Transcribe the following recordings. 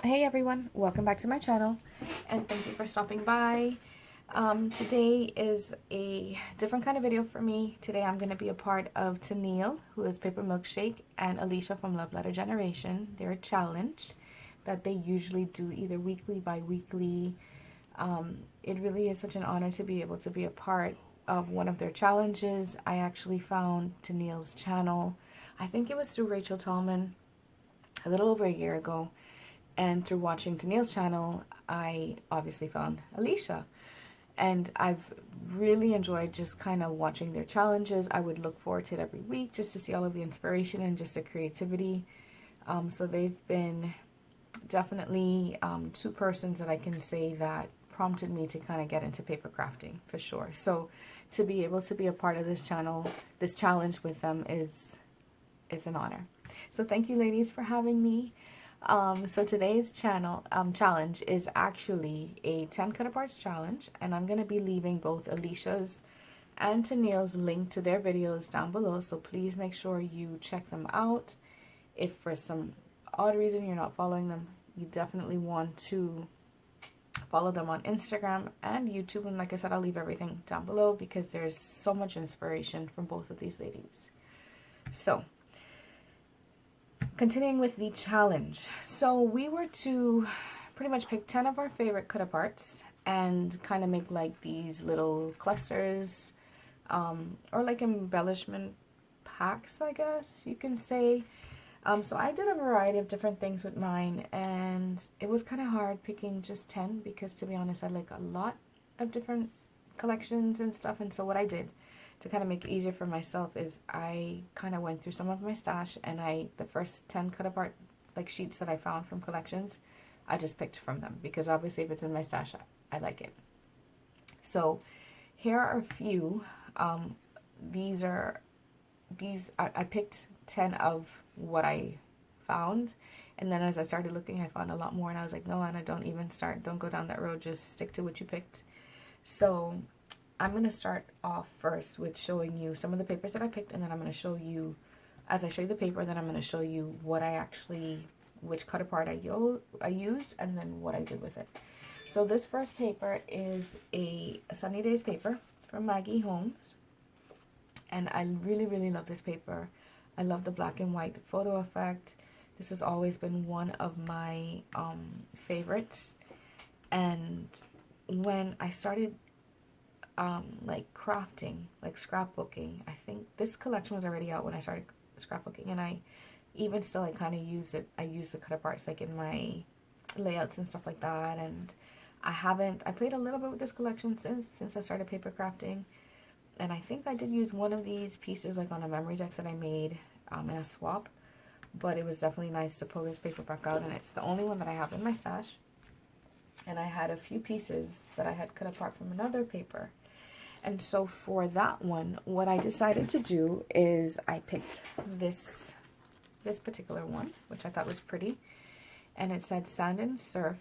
Hey everyone, welcome back to my channel and thank you for stopping by. Today is a different kind of video for me. Today I'm going to be a part of Tennille, who is Paper Milkshake, and Alisha from Love Letter Generation. They're a challenge that they usually do either weekly, bi-weekly. It really is such an honor to be able to be a part of one of their challenges. I actually found Tennille's channel, I think it was through Rachel Tallman, a little over a year ago. And through watching Tennille's channel, I obviously found Alisha. And I've really enjoyed just kind of watching their challenges. I would look forward to it every week just to see all of the inspiration and just the creativity. So they've been definitely two persons that I can say that prompted me to kind of get into paper crafting for sure. So to be able to be a part of this channel, this challenge with them is an honor. So thank you ladies for having me. So today's challenge is actually a 10 Cutaparts challenge, and I'm going to be leaving both Alisha's and Tennille's link to their videos down below, so please make sure you check them out. If for some odd reason you're not following them, you definitely want to follow them on Instagram and YouTube, and like I said, I'll leave everything down below because there's so much inspiration from both of these ladies. So continuing with the challenge. So we were to pretty much pick 10 of our favorite Cutaparts and kind of make like these little clusters or like embellishment packs, I guess you can say. So I did a variety of different things with mine, and it was kind of hard picking just 10 because, to be honest, I like a lot of different collections and stuff. And so what I did to kind of make it easier for myself is I kind of went through some of my stash, and the first 10 Cutapart like sheets that I found from collections, I just picked from them because obviously if it's in my stash, I like it. So here are a few. I picked 10 of what I found, and then as I started looking, I found a lot more, and I was like, no, Anna, don't go down that road, just stick to what you picked. So I'm going to start off first with showing you some of the papers that I picked, and then I'm going to show you, as I show you the paper, then I'm going to show you which Cutapart I used, and then what I did with it. So this first paper is a Sunny Days paper from Maggie Holmes, and I really, really love this paper. I love the black and white photo effect. This has always been one of my favorites, and when I started like crafting, like scrapbooking, I think this collection was already out when I started scrapbooking, and I kind of use it. I use the Cutaparts like in my layouts and stuff like that, and I played a little bit with this collection since I started paper crafting, and I think I did use one of these pieces like on a memory deck that I made in a swap, but it was definitely nice to pull this paper back out, and it's the only one that I have in my stash. And I had a few pieces that I had cut apart from another paper. And so for that one, what I decided to do is I picked this particular one, which I thought was pretty. And it said Sand and Surf.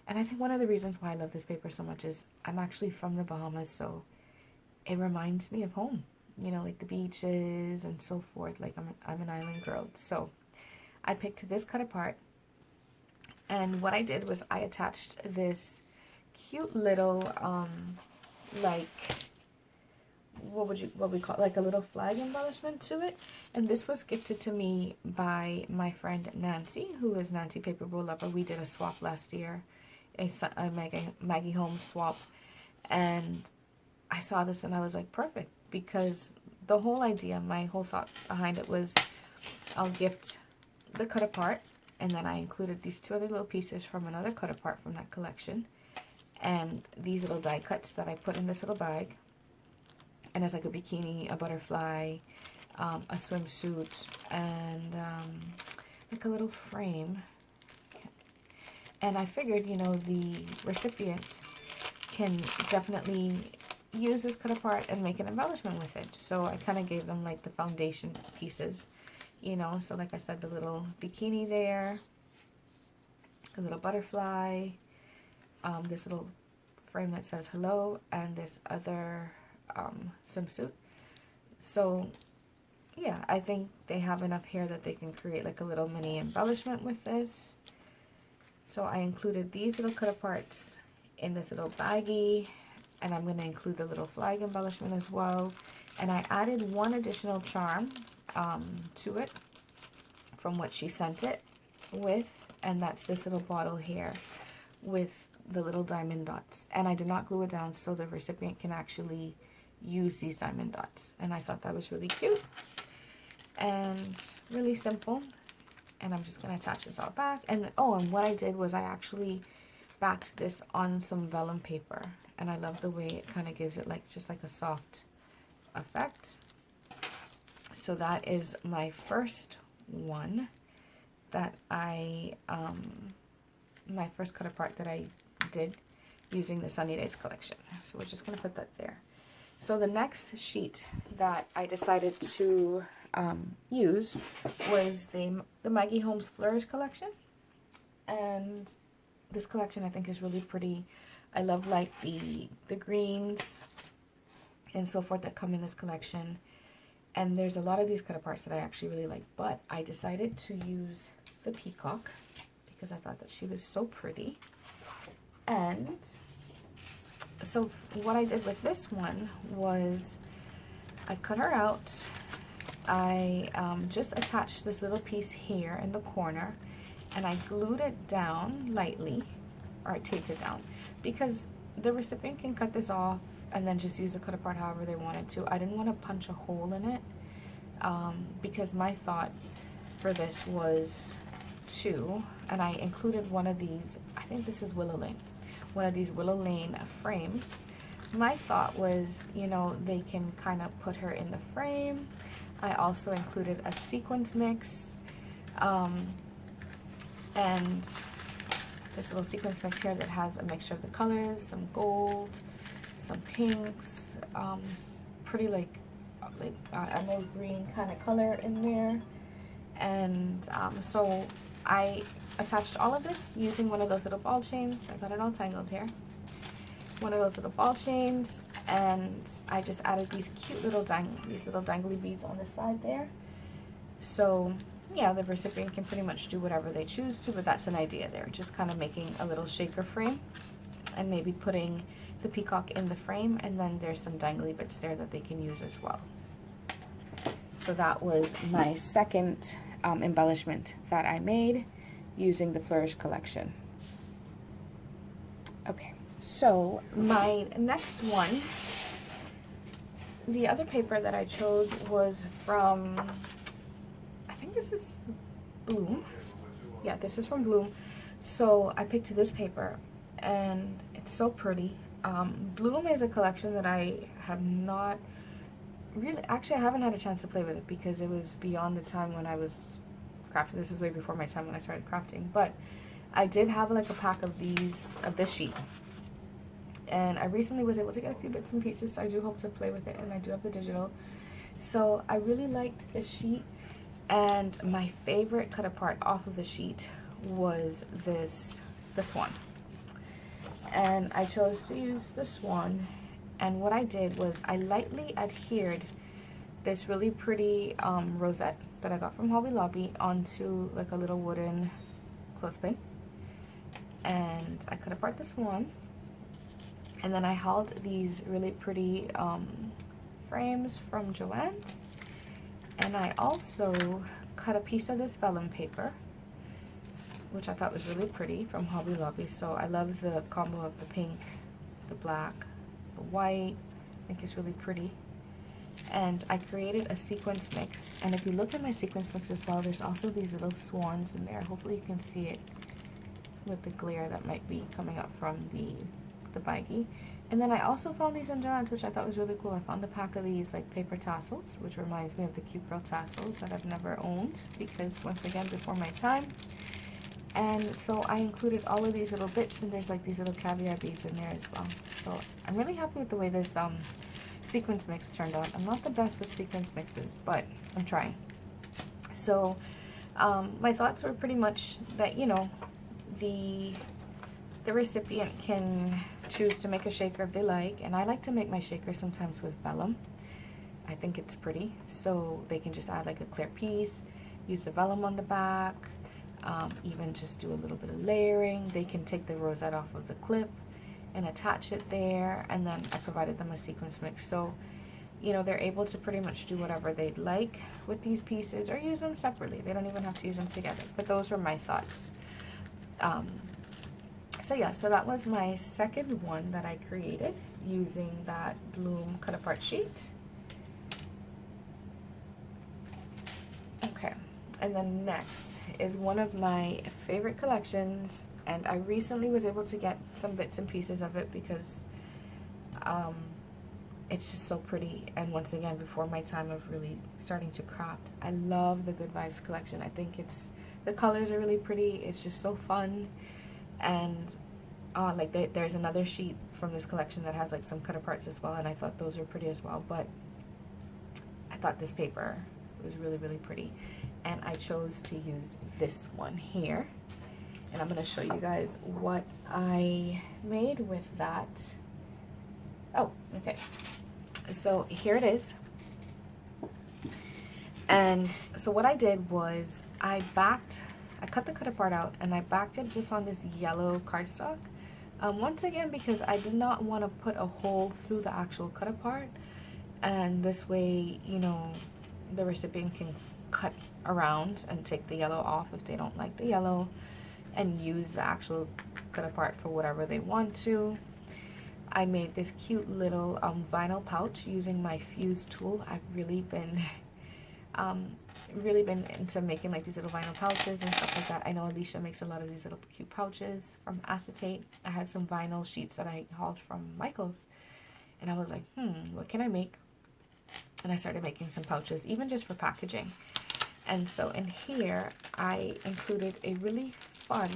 And I think one of the reasons why I love this paper so much is I'm actually from the Bahamas, so it reminds me of home. You know, like the beaches and so forth. Like I'm an island girl. So I picked this Cutapart. And what I did was I attached this cute little like what we call it, like a little flag embellishment to it. And this was gifted to me by my friend Nancy, who is Nancy Paper Roll Lover. We did a swap last year, a Maggie Holmes swap, and I saw this and I was like, perfect, because the whole idea, my whole thought behind it was I'll gift the Cutapart, and then I included these two other little pieces from another Cutapart from that collection, and these little die cuts that I put in this little bag. And it's like a bikini, a butterfly, a swimsuit, and like a little frame. And I figured, you know, the recipient can definitely use this Cutapart and make an embellishment with it. So I kind of gave them like the foundation pieces, you know. So like I said, the little bikini there, a little butterfly, this little frame that says hello, and this other swimsuit. So yeah, I think they have enough here that they can create like a little mini embellishment with this. So I included these little Cutaparts in this little baggie, and I'm going to include the little flag embellishment as well. And I added one additional charm to it from what she sent it with, and that's this little bottle here with the little diamond dots. And I did not glue it down so the recipient can actually use these diamond dots, and I thought that was really cute and really simple. And I'm just going to attach this all back. And oh, and what I did was I actually backed this on some vellum paper, and I love the way it kind of gives it like just like a soft effect. So that is my first one that I my first cut apart that I did using the Sunny Days collection. So we're just going to put that there. So the next sheet that I decided to use was the Maggie Holmes Flourish Collection. And this collection I think is really pretty. I love like the greens and so forth that come in this collection. And there's a lot of these cut aparts that I actually really like, but I decided to use the peacock because I thought that she was so pretty. And so what I did with this one was I cut her out. I just attached this little piece here in the corner, and I glued it down lightly, or I taped it down, because the recipient can cut this off and then just use the cut apart however they wanted to. I didn't want to punch a hole in it because my thought for this was and I included one of these, I think this is Willow Lane, one of these Willow Lane frames. My thought was, you know, they can kind of put her in the frame. I also included a sequence mix, and this little sequence mix here that has a mixture of the colors, some gold, some pinks, pretty like emerald green kind of color in there. And so I attached all of this using one of those little ball chains. I got it all tangled here. One of those little ball chains, and I just added these cute little dangly beads on the side there. So yeah, the recipient can pretty much do whatever they choose to, but that's an idea there. Just kind of making a little shaker frame and maybe putting the peacock in the frame, and then there's some dangly bits there that they can use as well. So that was my second embellishment that I made using the Flourish collection. Okay, so my next one, the other paper that I chose was from, I think this is Bloom. Yeah, this is from Bloom. So I picked this paper, and it's so pretty. Bloom is a collection that I have not really, actually I haven't had a chance to play with it because it was beyond the time when I was crafting. This is way before my time when I started crafting, but I did have like a pack of this sheet, and I recently was able to get a few bits and pieces, so I do hope to play with it, and I do have the digital. So I really liked this sheet, and my favorite cut apart off of the sheet was this one, and I chose to use this one. And what I did was I lightly adhered this really pretty rosette that I got from Hobby Lobby onto like a little wooden clothespin, and I cut apart this one, and then I held these really pretty frames from Joann's, and I also cut a piece of this vellum paper, which I thought was really pretty, from Hobby Lobby. So I love the combo of the pink, the black, the white. I think it's really pretty. And I created a sequence mix, and if you look at my sequence mix as well, there's also these little swans in there. Hopefully you can see it with the glare that might be coming up from the baggie. And then I also found these in Joann's, which I thought was really cool. I found a pack of these like paper tassels, which reminds me of the cute girl tassels that I've never owned because, once again, before my time. And so I included all of these little bits, and there's like these little caviar beads in there as well. So I'm really happy with the way this sequence mix turned out. I'm not the best with sequence mixes, but I'm trying. So my thoughts were pretty much that, you know, the recipient can choose to make a shaker if they like, and I like to make my shaker sometimes with vellum. I think it's pretty, so they can just add like a clear piece, use the vellum on the back, even just do a little bit of layering. They can take the rosette off of the clip and attach it there, and then I provided them a sequence mix. So, you know, they're able to pretty much do whatever they'd like with these pieces, or use them separately. They don't even have to use them together. But those were my thoughts. So yeah, so that was my second one that I created using that Bloom cut apart sheet. Okay, and then next is one of my favorite collections, and I recently was able to get some bits and pieces of it because it's just so pretty. And once again, before my time of really starting to craft, I love the Good Vibes collection. I think the colors are really pretty. It's just so fun. And like there's another sheet from this collection that has like some cut aparts as well, and I thought those were pretty as well. But I thought this paper was really, really pretty, and I chose to use this one here. And I'm going to show you guys what I made with that. Oh, okay. So here it is. And so what I did was I cut the cut apart out and I backed it just on this yellow cardstock. Once again, because I did not want to put a hole through the actual cut apart. And this way, you know, the recipient can cut around and take the yellow off if they don't like the yellow, and use the actual cut apart for whatever they want to. I made this cute little vinyl pouch using my fuse tool. I've really been into making like these little vinyl pouches and stuff like that. I know Alisha makes a lot of these little cute pouches from acetate. I had some vinyl sheets that I hauled from Michael's, and I was like, what can I make? And I started making some pouches, even just for packaging. And so in here, I included a really fun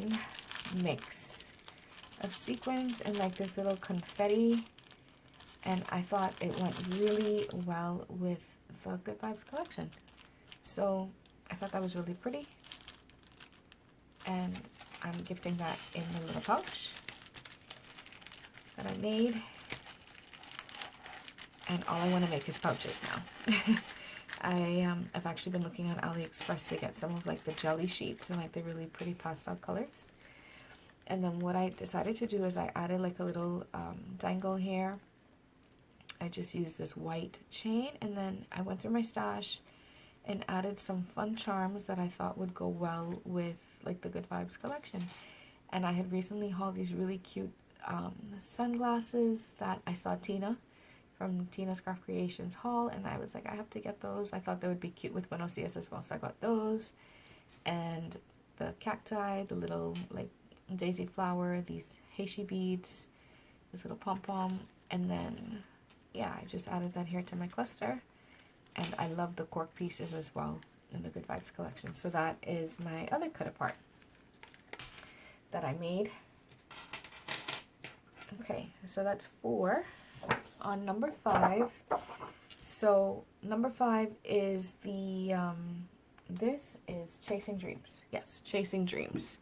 mix of sequins and like this little confetti. And I thought it went really well with the Good Vibes collection. So I thought that was really pretty. And I'm gifting that in the little pouch that I made. And all I want to make is pouches now. I've actually been looking on AliExpress to get some of like the jelly sheets and like the really pretty pastel colors. And then what I decided to do is I added like a little dangle here. I just used this white chain, and then I went through my stash and added some fun charms that I thought would go well with like the Good Vibes collection. And I had recently hauled these really cute sunglasses that I saw Tina from Tina's Craft Creations haul, and I was like, I have to get those. I thought they would be cute with Buenos Dias as well, so I got those. And the cacti, the little like daisy flower, these heishi beads, this little pom-pom, and then yeah, I just added that here to my cluster. And I love the cork pieces as well in the Good Vibes collection. So that is my other cut apart that I made. Okay, so that's 4. On number 5, so number 5 is the this is Chasing Dreams. Yes, Chasing Dreams.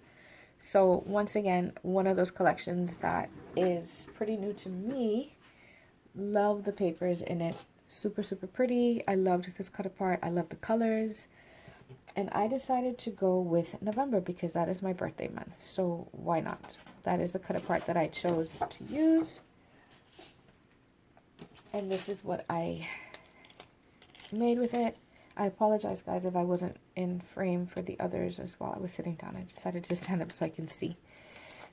So once again, one of those collections that is pretty new to me. Love the papers in it. Super, super pretty. I loved this cut apart. I love the colors. And I decided to go with November because that is my birthday month. So why not? That is the cut apart that I chose to use. And this is what I made with it. I apologize, guys, if I wasn't in frame for the others as well. I was sitting down. I decided to stand up so I can see.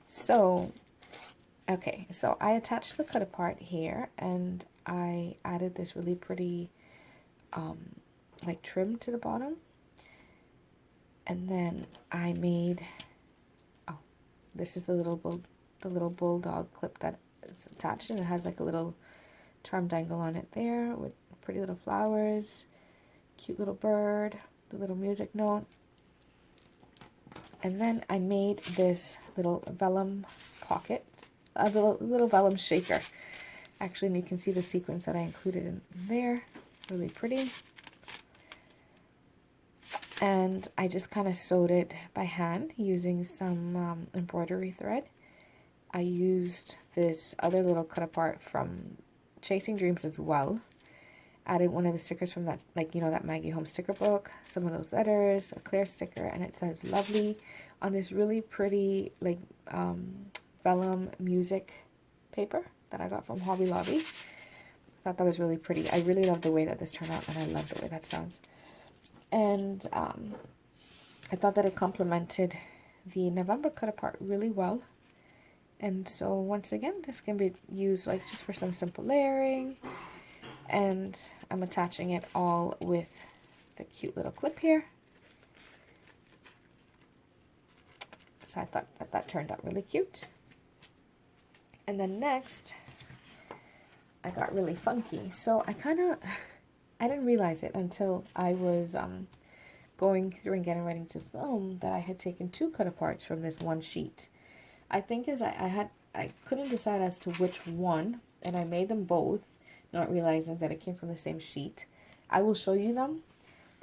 So, okay. So I attached the cut apart here, and I added this really pretty like trim to the bottom. And then I made, oh, this is the little bulldog clip that is attached, and it has like a little charm dangle on it there with pretty little flowers, cute little bird, the little music note. And then I made this little vellum pocket, a little vellum shaker. Actually, and you can see the sequins that I included in there. Really pretty. And I just kind of sewed it by hand using some embroidery thread. I used this other little cut apart from Chasing Dreams as well. added one of the stickers from that, like, you know, that Maggie Home sticker book, some of those letters, a clear sticker, and it says lovely on this really pretty, like, vellum music paper that I got from Hobby Lobby. I thought that was really pretty. I really love the way that this turned out, and I love the way that sounds. And I thought that it complemented the November cut apart really well. And so once again, this can be used like just for some simple layering. And I'm attaching it all with the cute little clip here. So I thought that that turned out really cute. And then next, I got really funky. So I didn't realize it until I was going through and getting ready to film that I had taken 2 cut aparts from this one sheet. I think I couldn't decide as to which one, and I made them both, not realizing that it came from the same sheet. I will show you them.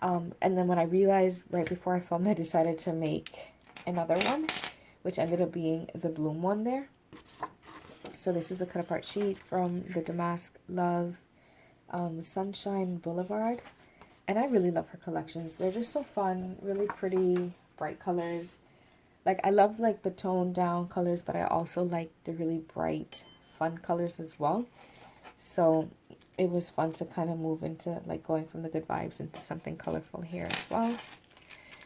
And then when I realized right before I filmed, I decided to make another one, which ended up being the Bloom one there. So this is a cut apart sheet from the Damask Love Sunshine Boulevard. And I really love her collections. They're just so fun, really pretty, bright colors. Like, I love, like, the toned down colors, but I also like the really bright, fun colors as well. So it was fun to kind of move into, like, going from the good vibes into something colorful here as well.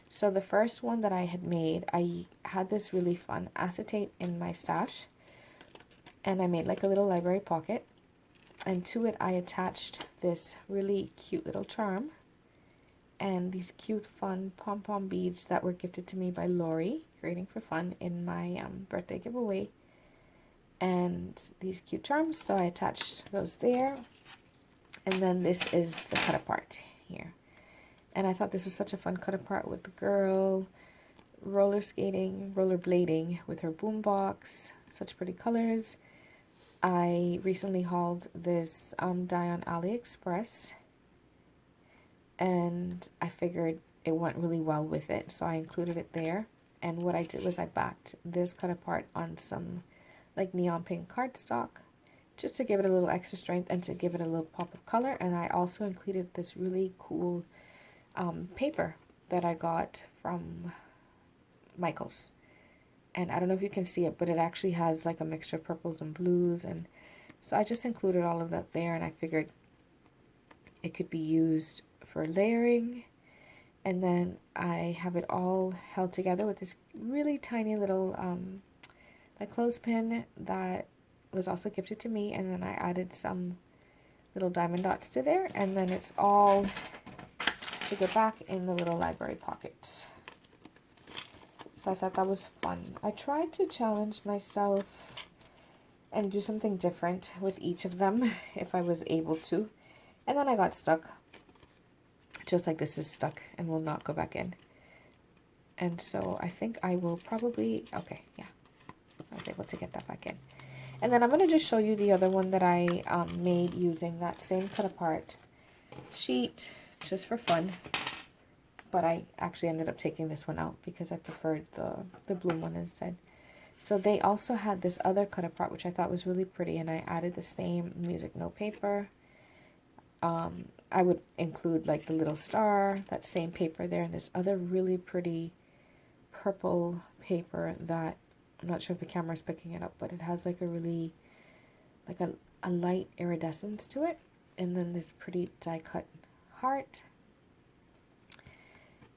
So the first one that I had made, I had this really fun acetate in my stash. And I made, like, a little library pocket. And to it, I attached this really cute little charm. And these cute, fun pom-pom beads that were gifted to me by Lori, Creating for Fun, in my birthday giveaway. And these cute charms, so I attached those there. And then this is the cut apart here. And I thought this was such a fun cut apart with the girl rollerblading with her boombox. Such pretty colors. I recently hauled this dye on AliExpress. And I figured it went really well with it, so I included it there. And what I did was I backed this cut apart on some like neon pink cardstock, just to give it a little extra strength and to give it a little pop of color. And I also included this really cool paper that I got from Michael's. And I don't know if you can see it, but it actually has like a mixture of purples and blues. And so I just included all of that there, and I figured it could be used for layering. And then I have it all held together with this really tiny little like clothespin that was also gifted to me, and then I added some little diamond dots to there, and then it's all to go back in the little library pocket. So I thought that was fun. I tried to challenge myself and do something different with each of them if I was able to, and then I got stuck. Just like this is stuck and will not go back in. And so I think I will probably, okay, yeah, I was able to get that back in. And then I'm going to just show you the other one that I made using that same cut apart sheet, just for fun. But I actually ended up taking this one out because I preferred the Bloom one instead. So they also had this other cut apart, which I thought was really pretty, and I added the same music note paper. I would include like the little star, that same paper there, and this other really pretty purple paper that I'm not sure if the camera is picking it up, but it has like a really, like a light iridescence to it. And then this pretty die cut heart.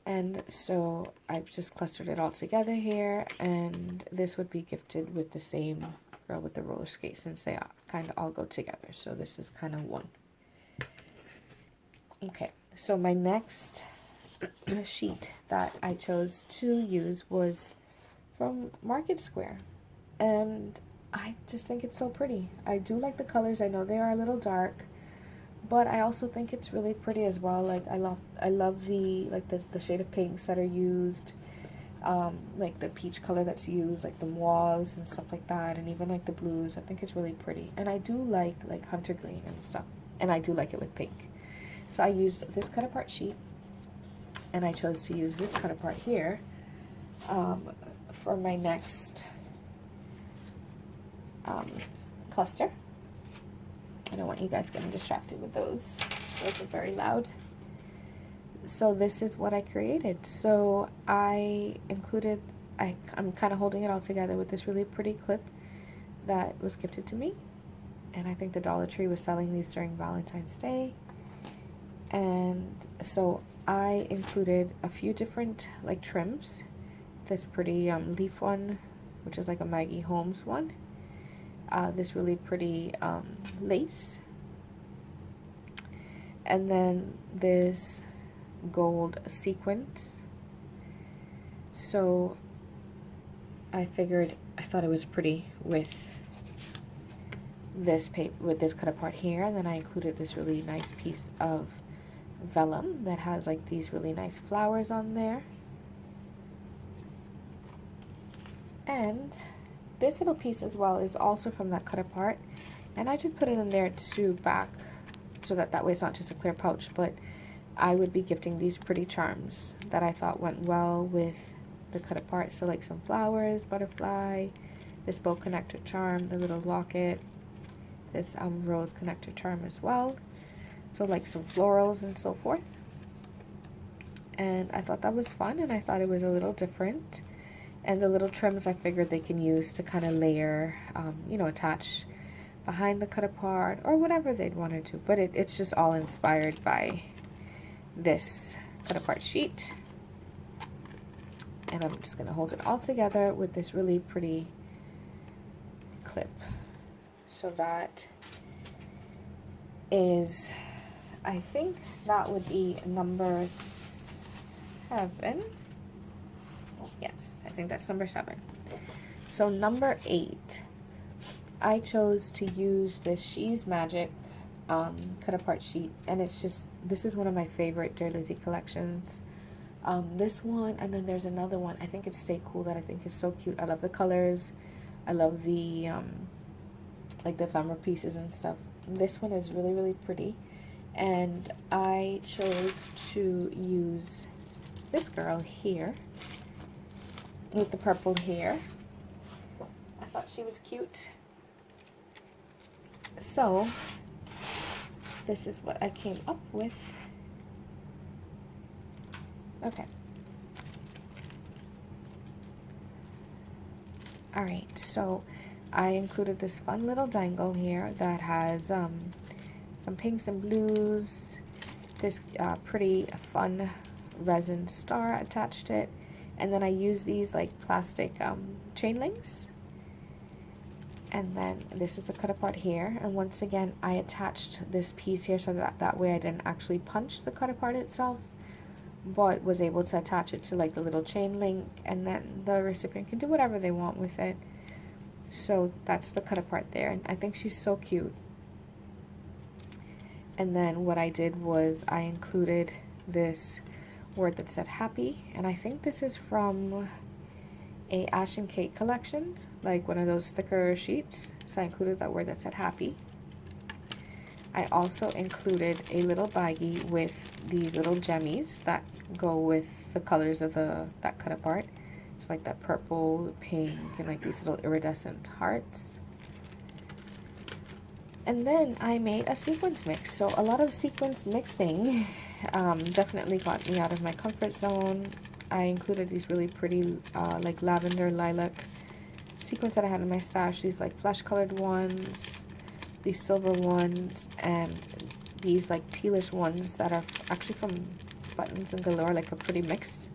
And so I've just clustered it all together here, and this would be gifted with the same girl with the roller skate, since they kind of all go together. So this is kind of one. Okay, so my next sheet that I chose to use was from Market Square, and I just think it's so pretty. I do like the colors. I know they are a little dark, but I also think it's really pretty as well. Like I love the the shade of pinks that are used, like the peach color that's used, like the mauves and stuff like that, and even like the blues. I think it's really pretty, and I do like hunter green and stuff, and I do like it with pink. So I used this cut apart sheet, and I chose to use this cut apart here for my next cluster. I don't want you guys getting distracted with those. Those are very loud. So this is what I created. So I included, I'm kind of holding it all together with this really pretty clip that was gifted to me. And I think the Dollar Tree was selling these during Valentine's Day. And so I included a few different like trims. This pretty leaf one, which is like a Maggie Holmes one. This really pretty lace. And then this gold sequins. So I thought it was pretty with this paper, with this cut apart here, and then I included this really nice piece of vellum that has like these really nice flowers on there. And this little piece as well is also from that cut apart, and I just put it in there to back so that way it's not just a clear pouch, but I would be gifting these pretty charms that I thought went well with the cut apart. So like some flowers, butterfly, this bow connector charm, the little locket, this rose connector charm as well. So like some florals and so forth. And I thought that was fun, and I thought it was a little different. And the little trims I figured they can use to kind of layer, you know, attach behind the cut apart or whatever they'd want to. But it's just all inspired by this cut apart sheet. And I'm just going to hold it all together with this really pretty clip. So that is, I think that would be number 7. Yes, I think that's number 7. So number 8, I chose to use this She's Magic cut apart sheet, and it's just, this is one of my favorite Dear Lizzie collections. This one, and then there's another one, I think it's Stay Cool, that I think is so cute. I love the colors. I love the like the ephemera pieces and stuff. This one is really, really pretty, and I chose to use this girl here with the purple hair. I thought she was cute. So this is what I came up with. Okay. Alright, so I included this fun little dangle here that has some pinks and blues, this pretty fun resin star attached to it, and then I use these like plastic chain links. And then this is a cut apart here, and once again I attached this piece here so that way I didn't actually punch the cut apart itself, but was able to attach it to like the little chain link, and then the recipient can do whatever they want with it. So that's the cut apart there, and I think she's so cute. And then what I did was I included this word that said happy, and I think this is from a Ash and Kate collection, like one of those sticker sheets. So I included that word that said happy. I also included a little baggie with these little gemmies that go with the colors of that cut apart. So like that purple, pink, and like these little iridescent hearts. And then I made a sequence mix. So a lot of sequence mixing definitely got me out of my comfort zone. I included these really pretty like lavender lilac sequins that I had in my stash. These like flesh colored ones, these silver ones, and these like tealish ones that are actually from Buttons and Galore, like a pretty mixed.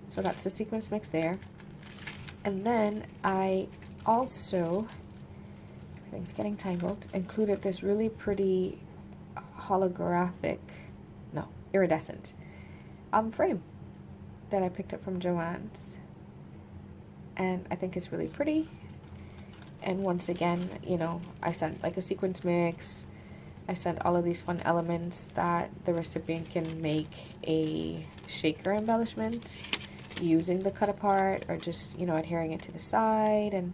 So that's the sequence mix there. And then I also, everything's getting tangled, included this really pretty holographic, no, iridescent frame that I picked up from Joann's, and I think it's really pretty. And once again, you know, I sent like a sequence mix. I sent all of these fun elements that the recipient can make a shaker embellishment using the cut apart, or just, you know, adhering it to the side. And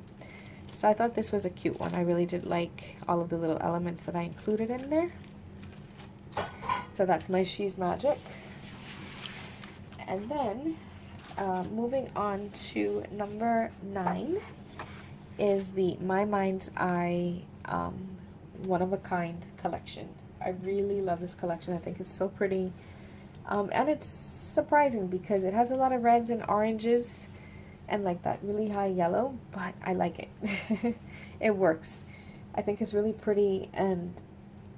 so I thought this was a cute one. I really did like all of the little elements that I included in there. So that's my She's Magic. And then moving on to number 9 is the My Mind's Eye One of a Kind collection. I really love this collection. I think it's so pretty. And it's surprising because it has a lot of reds and oranges and like that really high yellow, but I like it. It works. I think it's really pretty, and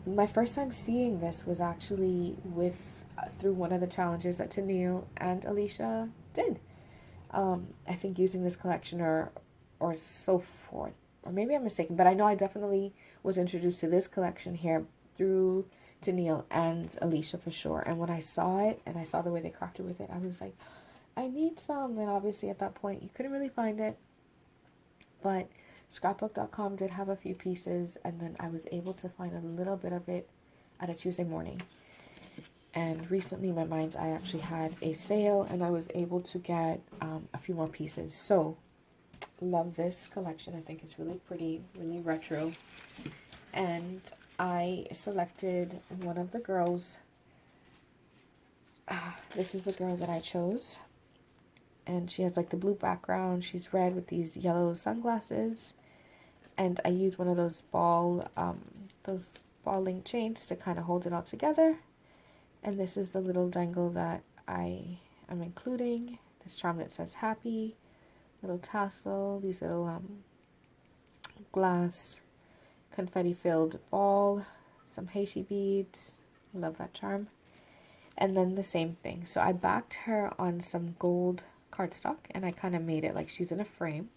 my first time seeing this was actually with through one of the challenges that Tennille and Alisha did. I think using this collection or so forth, or maybe I'm mistaken, but I know I definitely was introduced to this collection here through Tennille and Alisha for sure. And when I saw it and I saw the way they crafted with it, I was like, I need some. And obviously at that point you couldn't really find it, but scrapbook.com did have a few pieces, and then I was able to find a little bit of it at a Tuesday morning. And recently, my Mind's Eye actually had a sale, and I was able to get a few more pieces. So, love this collection. I think it's really pretty, really retro. And I selected one of the girls. This is the girl that I chose. And she has like the blue background. She's red with these yellow sunglasses. And I used one of those ball link chains to kind of hold it all together. And this is the little dangle that I am including. This charm that says happy, little tassel, these little glass confetti filled ball, some Heishi beads. I love that charm. And then the same thing. So I backed her on some gold cardstock, and I kind of made it like she's in a frame.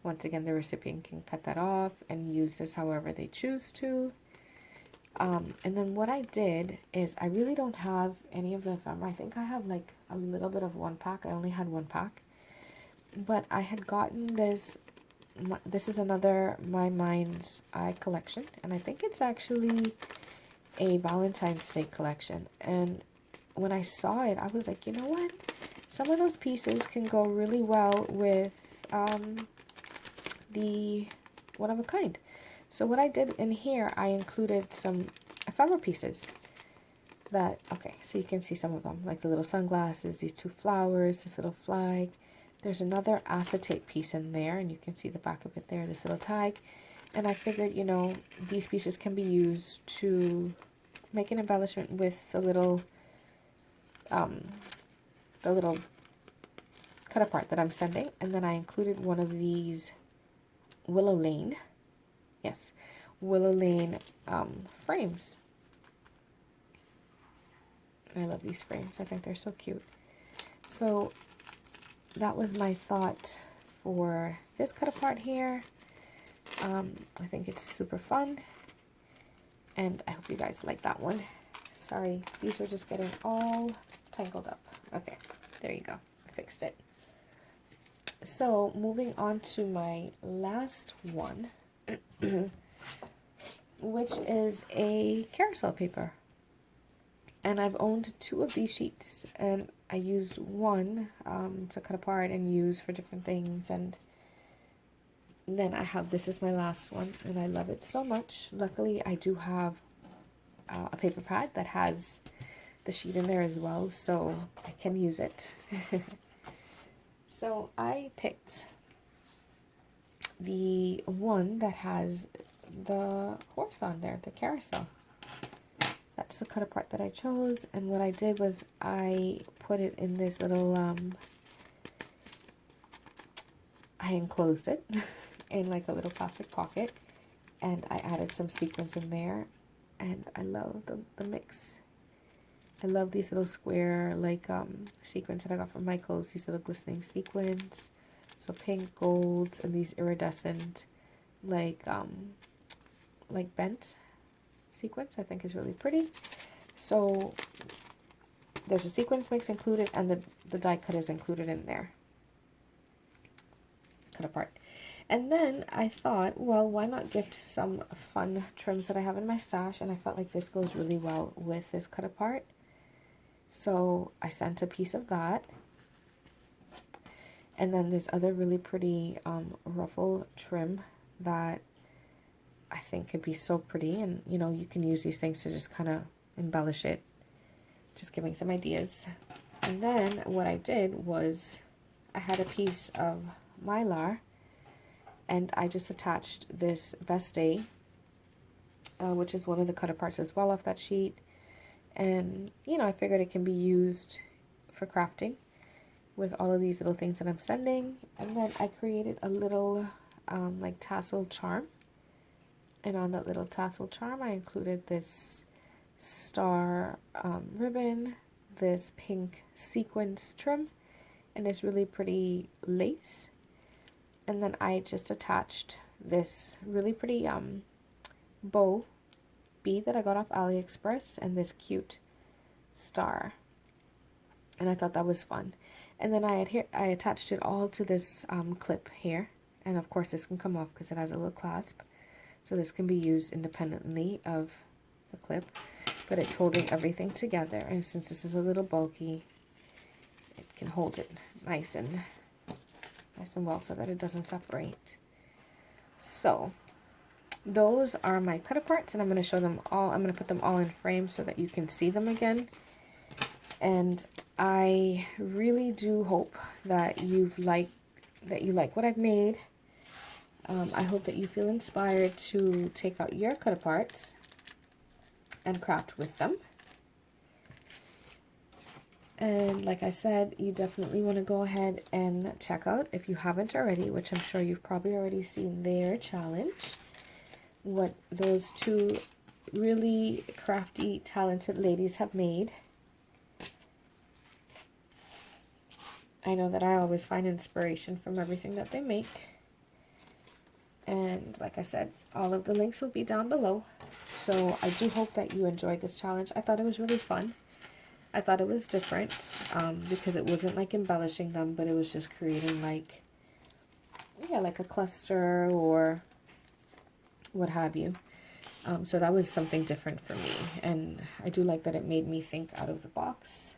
Once again, the recipient can cut that off and use this however they choose to. And then what I did is I really don't have any of the ephemera. I think I have like a little bit of one pack. I only had one pack. But I had gotten this. This is another My Mind's Eye collection. And I think it's actually a Valentine's Day collection. And when I saw it, I was like, you know what? Some of those pieces can go really well with the One of a Kind. So what I did in here, I included some ephemera pieces that, okay, so you can see some of them, like the little sunglasses, these two flowers, this little flag. There's another acetate piece in there, and you can see the back of it there, this little tag. And I figured, you know, these pieces can be used to make an embellishment with the little cut apart that I'm sending. And then I included one of these Willow Lane. Yes, Willow Lane frames. I love these frames. I think they're so cute. So that was my thought for this cut apart here. I think it's super fun. And I hope you guys like that one. Sorry, these were just getting all tangled up. Okay, there you go. I fixed it. So moving on to my last one. Which is a carousel paper, and I've owned two of these sheets, and I used one to cut apart and use for different things, and then I have this is my last one, and I love it so much. Luckily I do have a paper pad that has the sheet in there as well, so I can use it. So I picked the one that has the horse on there, the carousel. That's the cut apart that I chose, and what I did was I put it in this little I enclosed it in like a little plastic pocket, and I added some sequins in there, and I love the mix. I love these little square like sequins that I got from Michael's, these little glistening sequins. So pink, gold, and these iridescent, like bent sequins. I think is really pretty. So there's a sequins mix included, and the die cut is included in there. Cut apart. And then I thought, well, why not gift some fun trims that I have in my stash? And I felt like this goes really well with this cut apart. So I sent a piece of that. And then this other really pretty ruffle trim that I think could be so pretty. And, you know, you can use these things to just kind of embellish it. Just giving some ideas. And then what I did was I had a piece of Mylar. And I just attached this Best Day which is one of the Cutaparts as well off that sheet. And, you know, I figured it can be used for crafting with all of these little things that I'm sending. And then I created a little like tassel charm. And on that little tassel charm, I included this star ribbon, this pink sequins trim, and this really pretty lace. And then I just attached this really pretty bow bead that I got off AliExpress and this cute star. And I thought that was fun. And then I attached it all to this clip here. And of course this can come off because it has a little clasp. So this can be used independently of the clip. But it's holding everything together. And since this is a little bulky, it can hold it nice and well so that it doesn't separate. So those are my Cutaparts, and I'm going to show them all. I'm going to put them all in frames so that you can see them again. And I really do hope that you like what I've made. I hope that you feel inspired to take out your Cutaparts and craft with them. And like I said, you definitely want to go ahead and check out, if you haven't already, which I'm sure you've probably already seen their challenge, what those two really crafty, talented ladies have made. I know that I always find inspiration from everything that they make. And like I said, all of the links will be down below. So I do hope that you enjoyed this challenge. I thought it was really fun. I thought it was different because it wasn't like embellishing them, but it was just creating like, yeah, like a cluster or what have you. So that was something different for me. And I do like that it made me think out of the box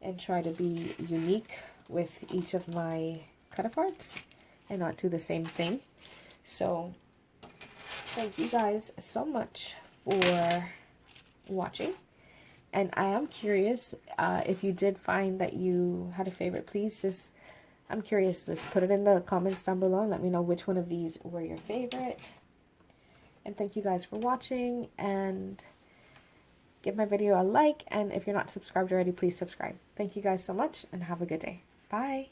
and try to be unique with each of my Cutaparts and not do the same thing. So thank you guys so much for watching. And I am curious if you did find that you had a favorite, please I'm curious, just put it in the comments down below and let me know which one of these were your favorite. And thank you guys for watching, and give my video a like, and if you're not subscribed already, please subscribe. Thank you guys so much, and have a good day. Bye!